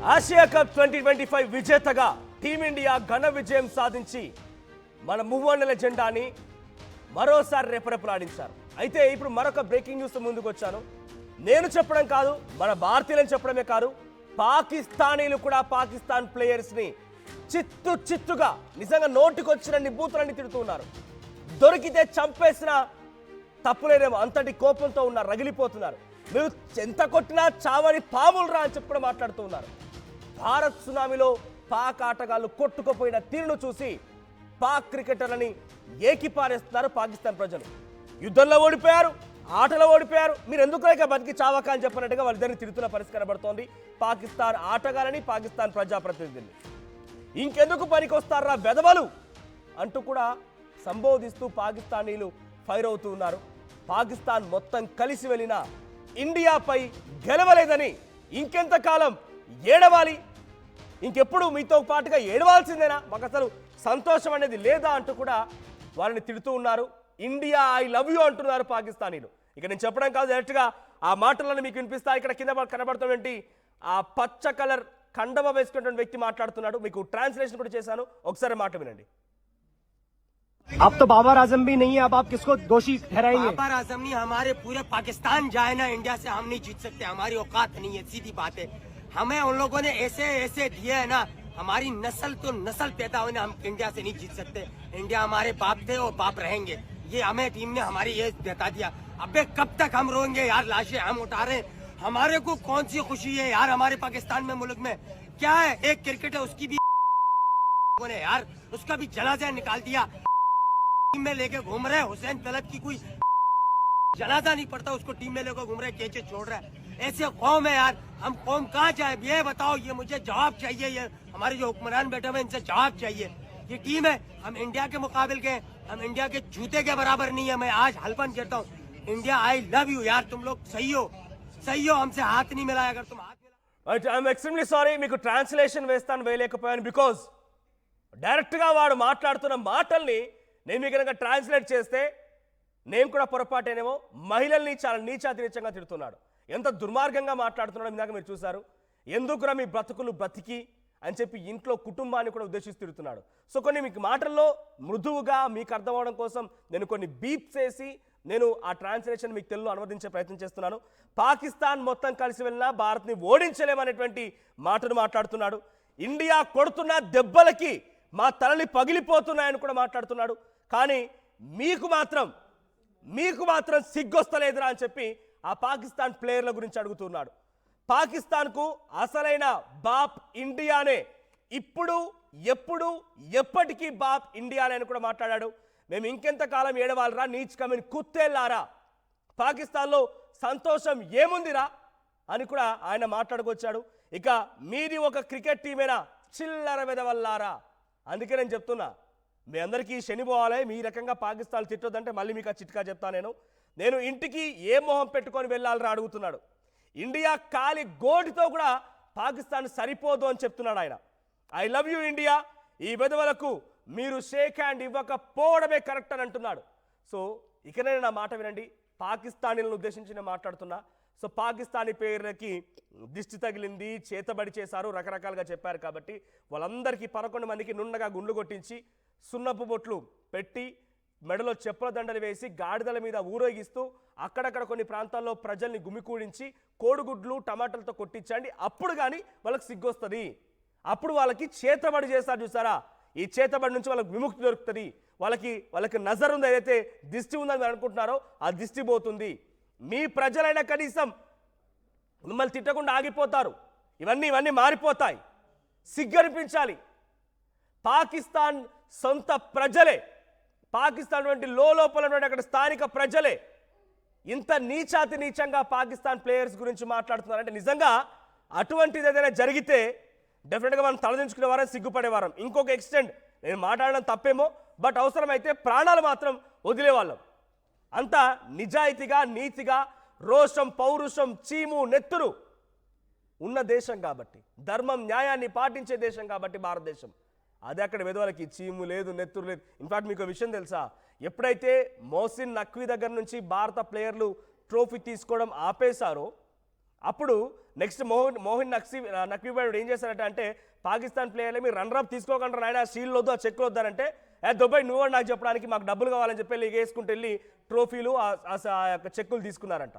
Asia cup 2025 విజేతగా team India ఘన విజయం సాధించి మన మూవన్నెల జెండాని మరోసారి రెపరెపలాడించారు. అయితే ఇప్పుడు మరొక బ్రేకింగ్ న్యూస్ ముందుకు వచ్చాను. నేను చెప్పడం కాదు, మన భారతీయులను చెప్పడమే కాదు, పాకిస్తానీలు కూడా పాకిస్తాన్ ప్లేయర్స్ని చిత్తుగా నిజంగా నోటికొచ్చిన నిబూతులన్నీ తిడుతున్నారు. దొరికితే చంపేసిన తప్పులేదేమో అంతటి కోపంతో ఉన్నారు, రగిలిపోతున్నారు. మీరు ఎంత కొట్టినా చావని పాములు రా అని చెప్పి కూడా మాట్లాడుతూ ఉన్నారు. భారత్ సునామీలో పాక్ ఆటగాళ్లు కొట్టుకుపోయిన తీరును చూసి పాక్ క్రికెటర్లని ఏకిపారేస్తున్నారు పాకిస్తాన్ ప్రజలు. యుద్ధంలో ఓడిపోయారు, ఆటలో ఓడిపోయారు, మీరు ఎందుకు లేక బతికి చావక అని చెప్పినట్టుగా వాళ్ళిద్దరిని తిరుగుతున్న పరిస్థితి కనబడుతోంది. పాకిస్తాన్ ఆటగాళ్ళని, పాకిస్తాన్ ప్రజాప్రతినిధుల్ని ఇంకెందుకు పనికొస్తారా బెదవలు అంటూ కూడా సంబోధిస్తూ పాకిస్తానీలు ఫైర్ అవుతూ ఉన్నారు. పాకిస్తాన్ మొత్తం కలిసి వెళ్ళిన ఇండియాపై గెలవలేదని ఇంకెంతకాలం ఏడవాలి, ఇంకెప్పుడు మీతో పాటుగా ఏడవాల్సిందేనా, మాకు అసలు సంతోషం అనేది లేదా అంటూ కూడా వాళ్ళని తిడుతూ ఉన్నారు. ఇండియా ఐ లవ్ యూ అంటున్నారు పాకిస్తానీలు. ఇక నేను చెప్పడం కాదు, డైరెక్ట్గా ఆ మాటలను మీకు వినిపిస్తా. ఇక్కడ కింద కనబడుతున్నటువంటి ఆ పచ్చ కలర్ కండవ వేసుకున్నటువంటి వ్యక్తి మాట్లాడుతున్నాడు. మీకు ట్రాన్స్లేషన్ కూడా చేశాను, ఒకసారి మాట వినండి. अब तो बाबर आजम भी नहीं है, अब आप किसको दोषी ठहराएंगे? बाबर आजम नहीं, हमारे पूरे पाकिस्तान जाए ना इंडिया से हम नहीं जीत सकते, हमारी औकात नहीं है, सीधी बात है। हमें उन लोगों ने ऐसे ऐसे दिए है ना, हमारी नस्ल तो नस्ल पैदा होने, हम इंडिया से नहीं जीत सकते। इंडिया हमारे बाप थे और बाप रहेंगे, ये हमें टीम ने हमारी ये बता दिया। अबे कब तक हम रोएंगे यार, लाशें हम उठा रहे हैं, हमारे को कौन सी खुशी है यार हमारे पाकिस्तान में, मुल्क में क्या है। एक क्रिकेट है उसकी भी यार, उसका भी जनाजा निकाल दिया, टीम में लेके घूम रहे। हुसैन तलब की कोई जनाजा नहीं पड़ता, उसको टीम में लेकर घूम रहे, कैचे छोड़ रहा है। ऐसे कौम है यार, हम कौम कहाँ जाए ये बताओ, ये मुझे जवाब चाहिए। ये हमारे जो हुक्मरान बैठे हुए इनसे जवाब चाहिए। ये टीम है, हम इंडिया के मुकाबले के, हम इंडिया के जूते के बराबर नहीं है। मैं आज हल्फन कहता हूँ, इंडिया आई लव यू यार, तुम लोग सही हो, हमसे हाथ नहीं मिलाया। अगर तुम हाथ मिला, ఐఎమ్ ఎక్స్ట్రీమ్లీ సారీ, మీకు ట్రాన్స్లేషన్ వేస్తాను వేయలేకపోయాను. బికాజ్ డైరెక్ట్గా వాడు మాట్లాడుతున్న మాటల్ని నేను మీకు కనుక ట్రాన్స్లేట్ చేస్తే నేను కూడా పొరపాటేనేమో. మహిళల్ని చాలా నీచాతి నీచంగా తిడుతున్నాడు, ఎంత దుర్మార్గంగా మాట్లాడుతున్నాడో ఇందాక మీరు చూశారు. ఎందుకురా మీ బ్రతుకులు బ్రతికి అని చెప్పి ఇంట్లో కుటుంబాన్ని కూడా ఉద్దేశిస్తూ తిడుతున్నాడు. సో కొన్ని మీకు మాటల్లో మృదువుగా మీకు అర్థం అవడం కోసం నేను కొన్ని బీప్స్ వేసి నేను ఆ ట్రాన్స్లేషన్ మీకు తెలుగులో అనువదించే ప్రయత్నం చేస్తున్నాను. పాకిస్తాన్ మొత్తం కలిసి వెళ్ళినా భారత్ని ఓడించలేమనేటువంటి మాటను మాట్లాడుతున్నాడు. ఇండియా కొడుతున్న దెబ్బలకి మా తలలు పగిలిపోతున్నాయని కూడా మాట్లాడుతున్నాడు. కానీ మీకు మాత్రం సిగ్గొస్తలేదురా అని చెప్పి ఆ పాకిస్తాన్ ప్లేయర్ల గురించి అడుగుతున్నాడు. పాకిస్తాన్కు అసలైన బాప్ ఇండియానే, ఇప్పుడు ఎప్పుడు ఎప్పటికీ బాప్ ఇండియానే అని కూడా మాట్లాడాడు. మేము ఇంకెంతకాలం ఏడవాలరా, నీచ్ కమిన్ కుత్తేళ్ళారా, పాకిస్తాన్లో సంతోషం ఏముందిరా అని కూడా ఆయన మాట్లాడుకొచ్చాడు. ఇక మీది ఒక క్రికెట్ టీమేనా, చిల్లర వెదవల్లారా. అందుకే నేను చెప్తున్నా, మీ అందరికీ శని పోవాలి. మీ రకంగా పాకిస్తాన్ తిట్టొద్దంటే మళ్ళీ మీకు ఆ చిట్కా చెప్తాను. నేను ఇంటికి ఏ మొహం పెట్టుకొని వెళ్ళాలరా అడుగుతున్నాడు. ఇండియా కాలి గోటితో కూడా పాకిస్తాన్ సరిపోదు అని చెప్తున్నాడు ఆయన. ఐ లవ్ యూ ఇండియా, ఈ వెధవలకు మీరు షేక్ హ్యాండ్ ఇవ్వకపోవడమే కరెక్ట్ అని అంటున్నాడు. సో ఇకనే నా మాట వినండి, పాకిస్తానీలను ఉద్దేశించి నేను మాట్లాడుతున్నా. సో పాకిస్తానీ పేర్లకి దిష్టి తగిలింది, చేతబడి చేశారు, రకరకాలుగా చెప్పారు. కాబట్టి వాళ్ళందరికీ 11 మందికి నుండగా గుండ్లు కొట్టించి సున్నపు బొట్లు పెట్టి మెడలో చెప్పుల దండలు వేసి గాడిదల మీద ఊరేగిస్తూ అక్కడక్కడ కొన్ని ప్రాంతాల్లో ప్రజల్ని గుమికూడించి కోడిగుడ్లు టమాటాలతో కొట్టించండి, అప్పుడు కానీ వాళ్ళకి సిగ్గొస్తుంది. అప్పుడు వాళ్ళకి చేతబడి చేస్తారు చూసారా, ఈ చేతబడి నుంచి వాళ్ళకి విముక్తి దొరుకుతుంది. వాళ్ళకి నజర్ ఉంది, ఏదైతే దిష్టి ఉందని మీరు అనుకుంటున్నారో ఆ దిష్టి పోతుంది. మీ ప్రజలైనా కనీసం మిమ్మల్ని తిట్టకుండా ఆగిపోతారు. ఇవన్నీ మారిపోతాయి. సిగ్గనిపించాలి. పాకిస్తాన్ సొంత ప్రజలే, పాకిస్తాన్ వంటి లోపల అక్కడ స్థానిక ప్రజలే ఇంత నీచాతి నీచంగా పాకిస్తాన్ ప్లేయర్స్ గురించి మాట్లాడుతున్నారంటే నిజంగా అటువంటిది ఏదైనా జరిగితే డెఫినెట్గా మనం తలదించుకునే వారం, సిగ్గుపడేవారం. ఇంకొక ఎక్స్టెండ్ నేను మాట్లాడడం తప్పేమో, బట్ అవసరమైతే ప్రాణాలు మాత్రం వదిలేవాళ్ళం. అంత నిజాయితీగా, నీతిగా, రోషం, పౌరుషం, చీము, నెత్తురు ఉన్న దేశం కాబట్టి, ధర్మం న్యాయాన్ని పాటించే దేశం కాబట్టి భారతదేశం. అదే అక్కడ వెదవలకి చీము లేదు, నెత్తురు లేదు. ఇన్ఫాక్ట్ మీకు విషయం తెలుసా, ఎప్పుడైతే మోసిన్ నక్వీ దగ్గర నుంచి భారత ప్లేయర్లు ట్రోఫీ తీసుకోవడం ఆపేశారో అప్పుడు నెక్స్ట్ మోహిన్ నక్వీ వాడు ఏం చేశారంటే అంటే పాకిస్తాన్ ప్లేయర్లు మీరు రన్నర్ అప్ తీసుకోకుండా నాయన షీల్డ్ వద్దు ఆ చెక్లు వద్దారంటే దుబాయ్ నువ్వు నాకు చెప్పడానికి మాకు డబ్బులు కావాలని చెప్పి వెళ్ళి వేసుకుంటూ వెళ్ళి ట్రోఫీలు ఆ యొక్క చెక్కులు తీసుకున్నారంట.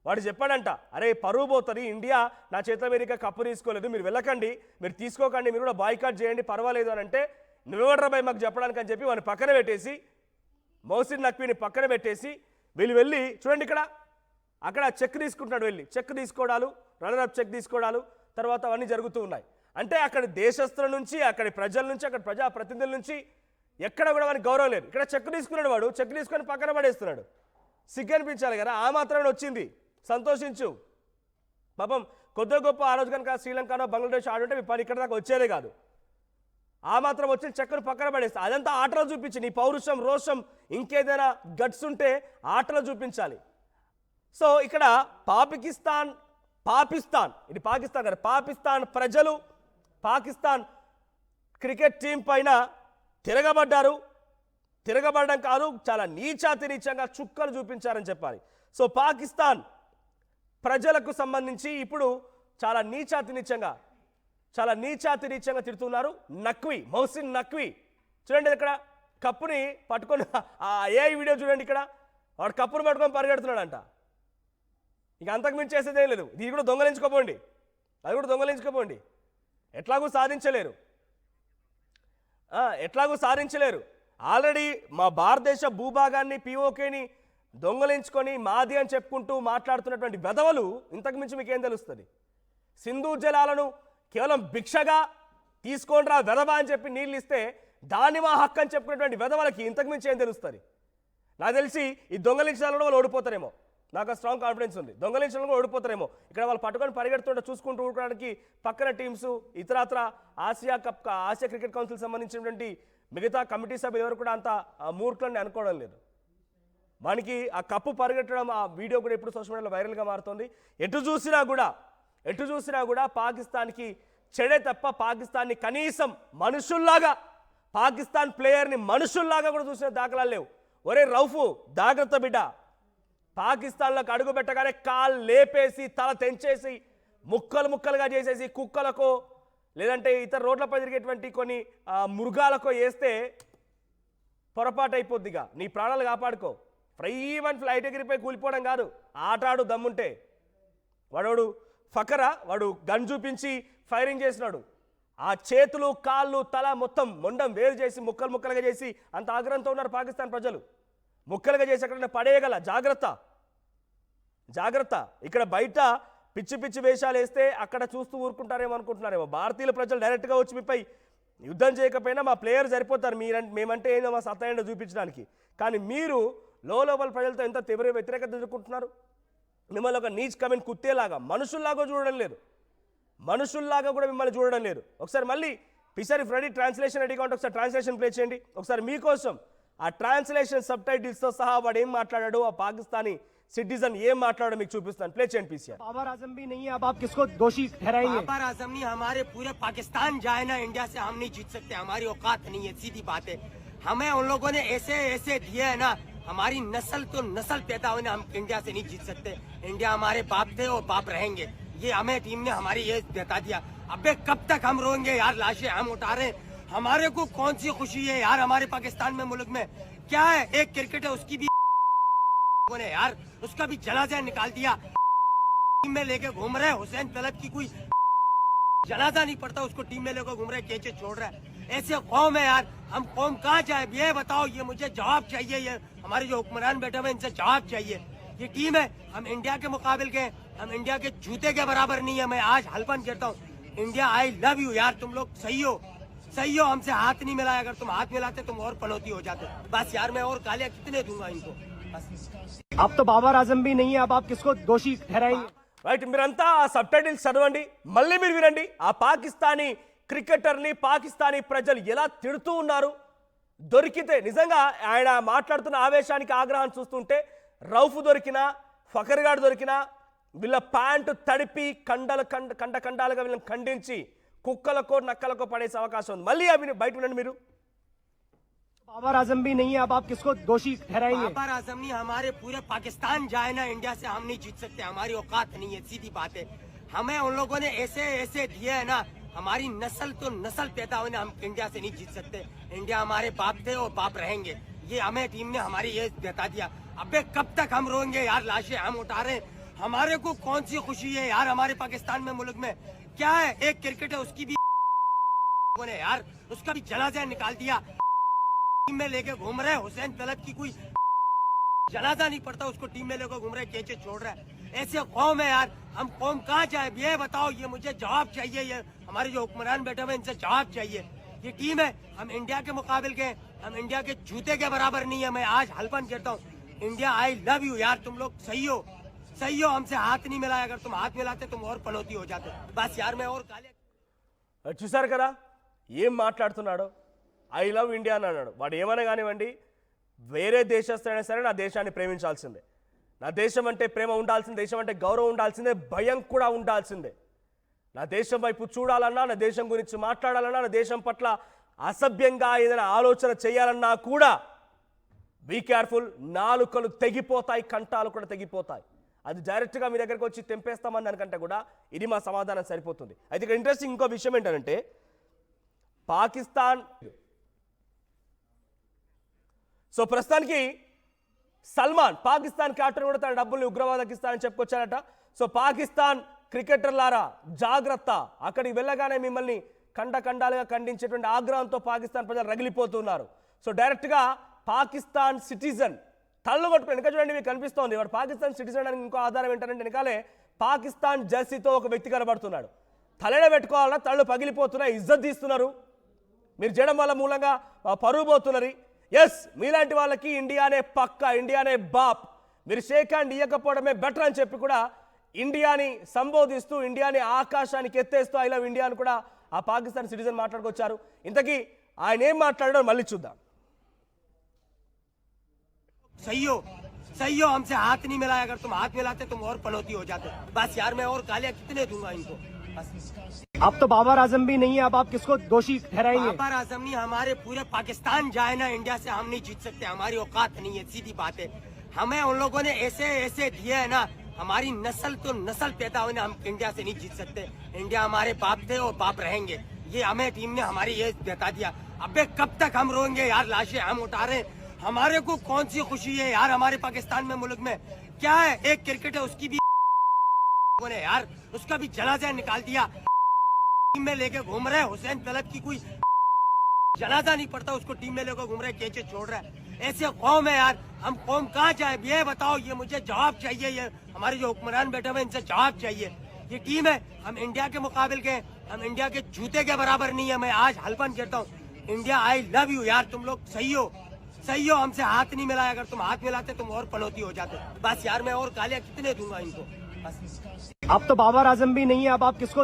వాడు చెప్పాడంట అరే పరువు పోతుంది, ఇండియా నా చేతిలో మీరు ఇంకా కప్పు తీసుకోలేదు, మీరు వెళ్ళకండి, మీరు తీసుకోకండి, మీరు కూడా బాయ్కాట్ చేయండి పర్వాలేదు అని అంటే నువ్వెవడ్రా బాయ్ మాకు చెప్పడానికి అని చెప్పి వాడిని పక్కన పెట్టేసి మోసిన్ నక్వీని పక్కన పెట్టేసి వీళ్ళు వెళ్ళి చూడండి ఇక్కడ అక్కడ చెక్ తీసుకుంటున్నాడు, వెళ్ళి చెక్ తీసుకోవడాలు, రన్నర్ అప్ చెక్ తీసుకోవడాలు, తర్వాత అవన్నీ జరుగుతూ ఉన్నాయి. అంటే అక్కడ దేశస్తుల నుంచి, అక్కడి ప్రజల నుంచి, అక్కడ ప్రజాప్రతినిధుల నుంచి ఎక్కడ కూడా వానికి గౌరవం లేదు. ఇక్కడ చెక్ తీసుకున్నాడు, వాడు చెక్ తీసుకొని పక్కన పడేస్తున్నాడు. సిగ్గు అనిపించాలి కదా, ఆ మాత్రమే వచ్చింది, సంతోషించు. పాపం కొద్ది గొప్ప ఆ రోజు కనుక శ్రీలంకనో బంగ్లాదేశ్ ఆడుంటే మీ పని ఇక్కడ దాకా వచ్చేదే కాదు. ఆ మాత్రం వచ్చిన చెక్కను పక్కన పడేస్తా. అదంతా ఆటలో చూపించి నీ పౌరుషం, రోషం, ఇంకేదైనా గట్స్ ఉంటే ఆటలో చూపించాలి. సో ఇక్కడ పాకిస్తాన్ ఇది పాకిస్తాన్ కదా, పాకిస్తాన్ ప్రజలు పాకిస్తాన్ క్రికెట్ టీం పైన తిరగబడడం కాదు, చాలా నీచాతిరీచంగా చుక్కలు చూపించారని చెప్పాలి. సో పాకిస్తాన్ ప్రజలకు సంబంధించి ఇప్పుడు చాలా నీచాతిరీచంగా తిడుతున్నారు మోసిన్ నక్వీ. చూడండి ఇక్కడ కప్పుని పట్టుకొని ఆ ఏఐ వీడియో చూడండి, ఇక్కడ వాడు కప్పును పట్టుకొని పరిగెడుతున్నాడంట. ఇక అంతకు మించి చేసేదేం లేదు, ఇది కూడా దొంగలించుకోపోండి, అది కూడా దొంగలించుకోపోండి, ఎట్లాగూ సాధించలేరు. ఆల్రెడీ మా భారతదేశ భూభాగాన్ని పీఓకేని దొంగలించుకొని మాది అని చెప్పుకుంటూ మాట్లాడుతున్నటువంటి వెధవలు ఇంతకు మించి మీకేం తెలుస్తుంది? సింధు జలాలను కేవలం భిక్షగా తీసుకోండిరా వెధవ అని చెప్పి నీళ్ళు ఇస్తే దాన్ని మా హక్కు అని చెప్పుకున్నటువంటి వెధవలకి ఇంతకు మించి ఏం తెలుస్తుంది? నాకు తెలిసి ఈ దొంగలించడంలో వాళ్ళు ఓడిపోతారేమో, నాకు స్ట్రాంగ్ కాన్ఫిడెన్స్ ఉంది. దొంగలించడంలో ఓడిపోతారేమో. ఇక్కడ వాళ్ళు పట్టుకొని పరిగెడుతుంటే చూసుకుంటూ ఊరుకోవడానికి పక్కన టీమ్స్ ఇతరత్ర ఆసియా క్రికెట్ కౌన్సిల్ సంబంధించినటువంటి మిగతా కమిటీ సభ్యులు ఎవరు కూడా అంత మూర్ఖులని అనుకోవడం లేదు. మనకి ఆ కప్పు పరిగెట్టడం ఆ వీడియో కూడా ఇప్పుడు సోషల్ మీడియాలో వైరల్గా మారుతుంది. ఎటు చూసినా కూడా పాకిస్తాన్కి చెడే తప్ప పాకిస్తాన్ని కనీసం మనుషుల్లాగా, పాకిస్తాన్ ప్లేయర్ని మనుషుల్లాగా కూడా చూసిన దాఖలాలు లేవు. ఒరే రౌఫు జాగ్రత్త బిడ్డ, పాకిస్తాన్లోకి అడుగు పెట్టగానే కాలు లేపేసి తల తెంచేసి ముక్కలుగా చేసేసి కుక్కలకో లేదంటే ఇతర రోడ్లపై తిరిగేటువంటి కొన్ని మృగాలకో వేస్తే పొరపాటు అయిపోద్దిగా. నీ ప్రాణాలు కాపాడుకో. ఫ్లైట్ ఎగిరిపోయి కూలిపోవడం కాదు, ఆట ఆడు దమ్ముంటే. వాడు వాడు గన్ చూపించి ఫైరింగ్ చేసినాడు. ఆ చేతులు, కాళ్ళు, తల మొత్తం మొండం వేరు చేసి ముక్కలుగా చేసి అంత ఆగ్రహంతో ఉన్నారు పాకిస్తాన్ ప్రజలు. ముక్కలుగా చేసి అక్కడ పడేయగల జాగ్రత్త. ఇక్కడ బయట పిచ్చి వేషాలు వేస్తే అక్కడ చూస్తూ ఊరుకుంటారేమో అనుకుంటున్నారేమో. భారతీయుల ప్రజలు డైరెక్ట్గా వచ్చి మీపై యుద్ధం చేయకపోయినా మా ప్లేయర్ సరిపోతారు, మేమంటే ఏందో మా సత్తా ఏంటో చూపించడానికి. కానీ మీరు లోపల ప్రజలతో ఎంత తీవ్ర వ్యతిరేకత ఎదుర్కొంటున్నారు. మిమ్మల్ని ఒక నీచ్ కమెంట్ కుత్తేలాగా మనుషుల్లాగా చూడడం లేదు, మనుషుల్లాగా కూడా మిమ్మల్ని చూడడం లేదు. ఒకసారి మళ్ళీ పిసరి ఫ్రెడీ ట్రాన్స్లేషన్ రెడీగా ఉంటే ఒకసారి ట్రాన్స్లేషన్ ప్లే చేయండి. ఒకసారి మీకోసం ఆ ట్రాన్స్లేషన్ సబ్ టైటిల్స్తో సహా వాడు ఏం మాట్లాడాడు, ఆ పాకిస్తానీ सिटीजन ये माట్లాడడం మీకు చూపిస్తాను. ప్లే చేయండి పీసీఆర్. बाबर आजम भी नहीं है, अब आप किसको दोषी ठहराएंगे? बाबर आजम नहीं, हमारे पूरे पाकिस्तान जाए ना इंडिया से हम नहीं जीत सकते, हमारी औकात नहीं है, सीधी बात है. हमें उन लोगों ने ऐसे दिए है ना, हमारी नस्ल तो नस्ल पैदा होने हम इंडिया से नहीं जीत सकते. इंडिया हमारे बाप थे और बाप रहेंगे, ये हमें टीम ने हमारी ये बता दिया. अबे कब तक हम रोएंगे यार, लाशें हम उठा रहे हैं, हमारे को कौन सी खुशी है यार हमारे पाकिस्तान में, मुल्क में क्या है. एक क्रिकेट है उसकी भी ने यार उसका भी जनाजा निकाल दिया, टीम में लेके घूम रहे. हुसैन तलब की कोई जनाजा नहीं पड़ता, उसको टीम में लेकर घूम रहे, कैचे छोड़ रहा है. ऐसे कौम है यार, हम कौम कहाँ जाए ये बताओ. ये मुझे जवाब चाहिए, ये हमारे जो हुक्मरान बैठे हुए इनसे जवाब चाहिए. ये टीम है, हम इंडिया के मुकाबले के, हम इंडिया के जूते के बराबर नहीं है. मैं आज हल्फन कहता हूँ, इंडिया आई लव यू यार, तुम लोग सही हो, हमसे हाथ नहीं मिलाया. अगर तुम हाथ मिलाते तुम और पनौती हो जाते. बस यार मैं और गालियां कितने दूंगा इनको. अब तो बाबर आजम भी नहीं है, अब आप किसको दोषी ठहराएंगे? రైట్, మీరంతా ఆ సబ్ టైటిల్స్ చదవండి, మళ్ళీ మీరు వినండి. ఆ పాకిస్తానీ క్రికెటర్ని పాకిస్తానీ ప్రజలు ఎలా తిడుతూ ఉన్నారు. దొరికితే నిజంగా ఆయన మాట్లాడుతున్న ఆవేశానికి ఆగ్రహాన్ని చూస్తుంటే రౌఫ్ దొరికినా, ఫకర్ గాడు దొరికినా వీళ్ళ ప్యాంటు తడిపి ఖండాలుగా వీళ్ళని ఖండించి కుక్కలకో నక్కలకో పడేసే అవకాశం ఉంది. మళ్ళీ అవి బయట వినండి మీరు. बाबर आजम भी नहीं है, अब आप किसको दोषी ठहराएंगे? बाबर आजम नहीं, हमारे पूरे पाकिस्तान जाए ना इंडिया से हम नहीं जीत सकते, हमारी औकात नहीं है, सीधी बात है। हमें उन लोगों ने ऐसे ऐसे दिए है ना, हमारी नस्ल तो नस्ल पैदा होने हम इंडिया से नहीं जीत सकते। इंडिया हमारे बाप थे और बाप रहेंगे, ये हमें टीम ने हमारी ये बता दिया। अबे कब तक हम रोएंगे यार, लाशें हम उठा रहे हैं, हमारे को कौन सी खुशी है यार हमारे पाकिस्तान में, मुल्क में क्या है, एक क्रिकेट है उसकी भी ने यार उसका भी जनाजा निकाल दिया, टीम में लेके घूम रहे। हुसैन तलब की कोई जनाजा नहीं पड़ता, उसको टीम में लेकर घूम रहे, कैचे छोड़ रहा है। ऐसे कौम है यार, हम कौम कहाँ जाए ये बताओ, ये मुझे जवाब चाहिए। ये हमारे जो हुक्मरान बैठे हुए इनसे जवाब चाहिए। ये टीम है, हम इंडिया के मुकाबले के, हम इंडिया के जूते के बराबर नहीं है। मैं आज हल्फन कहता हूँ, इंडिया आई लव यू यार, तुम लोग सही हो, सही हो, हमसे हाथ नहीं मिलाया, अगर तुम हाथ मिलाते तुम और पनौती हो जाते। बस यार मैं और काले చూసారు కదా ఏం మాట్లాడుతున్నాడు, ఐ లవ్ ఇండియా అని అన్నాడు. వాడు ఏమైనా కానివ్వండి, వేరే దేశస్తుడైనా సరే నా దేశాన్ని ప్రేమించాల్సిందే. నా దేశం అంటే ప్రేమ ఉండాల్సిందే, దేశం అంటే గౌరవం ఉండాల్సిందే, భయం కూడా ఉండాల్సిందే. నా దేశం వైపు చూడాలన్నా, నా దేశం గురించి మాట్లాడాలన్నా, నా దేశం పట్ల అసభ్యంగా ఏదైనా ఆలోచన చేయాలన్నా కూడా బీ కేర్ఫుల్, నాలుకలు తెగిపోతాయి, కంటాలు కూడా తెగిపోతాయి. అది డైరెక్ట్గా మీ దగ్గరికి వచ్చి తెంపేస్తామని దానికంటే కూడా ఇది మా సమాధానం సరిపోతుంది. అయితే ఇక్కడ ఇంట్రెస్టింగ్ ఇంకో విషయం ఏంటంటే, పాకిస్తాన్ సో ప్రస్తుతానికి సల్మాన్ పాకిస్తాన్ క్యాప్టెన్ కూడా తన డబ్బుల్ని ఉగ్రవాదకి ఇస్తానని చెప్పుకొచ్చారట. సో పాకిస్తాన్ క్రికెటర్లారా జాగ్రత్త, అక్కడికి వెళ్ళగానే మిమ్మల్ని ఖండాలుగా ఖండించేటువంటి ఆగ్రహంతో పాకిస్తాన్ ప్రజలు రగిలిపోతున్నారు. సో డైరెక్ట్గా పాకిస్తాన్ సిటిజన్ తల్లు కొట్టుకుని వెనక చూడండి, మీకు కనిపిస్తోంది. వాడు పాకిస్తాన్ సిటిజన్ అని ఇంకో ఆధారం ఏంటంటే వెనకాలే పాకిస్తాన్ జెర్సీతో ఒక వ్యక్తి కనబడుతున్నాడు. తలెడ పెట్టుకోవాలన్నా తళ్ళు పగిలిపోతున్నాయి, ఇజ్జత్ తీస్తున్నారు. మీరు చేయడం వల్ల మూలంగా పరువు పోతున్నారు. ఎస్, మీలాంటి వాళ్ళకి ఇండియానే పక్క, ఇండియానే బాప్. మీరు షేక్ హ్యాండ్ ఇవ్వకపోవడమే బెటర్ అని చెప్పి కూడా ఇండియాని సంబోధిస్తూ, ఇండియాని ఆకాశానికి ఎత్తేస్తూ ఐ లవ్ ఇండియా అని కూడా ఆ పాకిస్తాన్ సిటిజన్ మాట్లాడుకొచ్చారు. ఇంతకీ ఆయన ఏం మాట్లాడాడో మళ్ళీ చూద్దాం. सही हो, सही हो, हमसे हाथ नहीं मिलाया, अगर तुम हाथ मिलाते तुम और पनौती हो जाते। बस यार मैं और गालियां कितने दूंगा इनको। बस अब तो बाबर आजम भी नहीं है, अब आप किसको दोषी ठहराएंगे? बाबर आजम नहीं, हमारे पूरे पाकिस्तान जाए ना इंडिया से हम नहीं जीत सकते, हमारी औकात नहीं है, सीधी बात है। हमें उन लोगों ने ऐसे ऐसे दिए है ना, हमारी नस्ल तो नस्ल पैदा होने हम इंडिया से नहीं जीत सकते। इंडिया हमारे बाप थे और बाप रहेंगे, ये हमें टीम ने हमारी ये बता दिया। अबे कब तक हम रोएंगे यार, लाशें हम उठा रहे हैं, हमारे को कौन सी खुशी है यार हमारे पाकिस्तान में, मुल्क में क्या है, एक क्रिकेट है उसकी भी ने यार उसका भी जनाजा निकाल दिया, टीम में लेके घूम रहे। हुसैन तलब की कोई जनाजा नहीं पड़ता, उसको टीम में लेकर घूम रहे, कैचे छोड़ रहा है। ऐसे कौम है यार, हम कौम कहाँ जाए ये बताओ, ये मुझे जवाब चाहिए। ये हमारे जो हुक्मरान बैठे हुए इनसे जवाब चाहिए। ये टीम है, हम इंडिया के मुकाबले के, हम इंडिया के जूते के बराबर नहीं है। मैं आज हल्फन कहता हूँ, इंडिया आई लव यू यार, तुम लोग सही हो, सही हो, हमसे हाथ नहीं मिलाया, अगर तुम हाथ मिलाते तुम और पनौती हो जाते। बस यार मैं और गालियां कितने दूंगा इनको। बस अब तो बाबर आजम भी नहीं है, अब आप किसको